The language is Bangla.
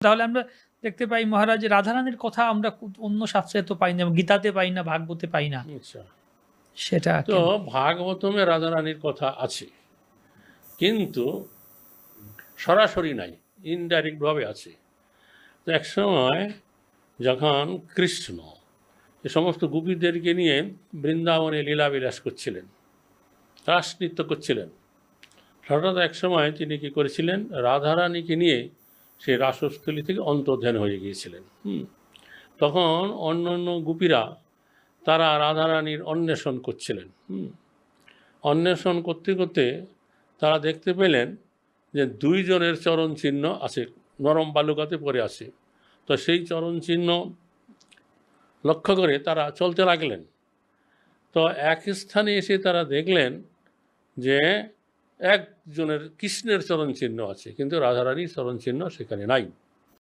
তাহলে আমরা দেখতে পাই মহারাজ রাধারানীর কথা আমরা অন্য শাস্ত্রে তো পাই না, গীতাতে পাই না, ভাগবতে পাই না। আচ্ছা, সেটা তো ভাগবতমে রাধারানীর কথা আছে, কিন্তু সরাসরি নাই, ইনডাইরেক্টভাবে আছে। তো একসময় যখন কৃষ্ণ এ সমস্ত গোপীদেরকে নিয়ে বৃন্দাবনে লীলাবিলাস করছিলেন, রাসনৃত্য করছিলেন, হঠাৎ এক সময় তিনি কী করেছিলেন, রাধারানীকে নিয়ে সেই রাসস্থলী থেকে অন্তর্ধান হয়ে গিয়েছিলেন। তখন অন্য অন্য গোপীরা তারা রাধারানীর অন্বেষণ করছিলেন। অন্বেষণ করতে করতে তারা দেখতে পেলেন যে দুইজনের চরণ চিহ্ন আছে, নরম বালুকাতে পড়ে আছে। তো সেই চরণ চিহ্ন লক্ষ্য করে তারা চলতে লাগলেন। তো এক স্থানে এসে তারা দেখলেন যে একজনের কৃষ্ণের চরণ চিহ্ন আছে, কিন্তু রাধারানীর চরণ চিহ্ন সেখানে নাই।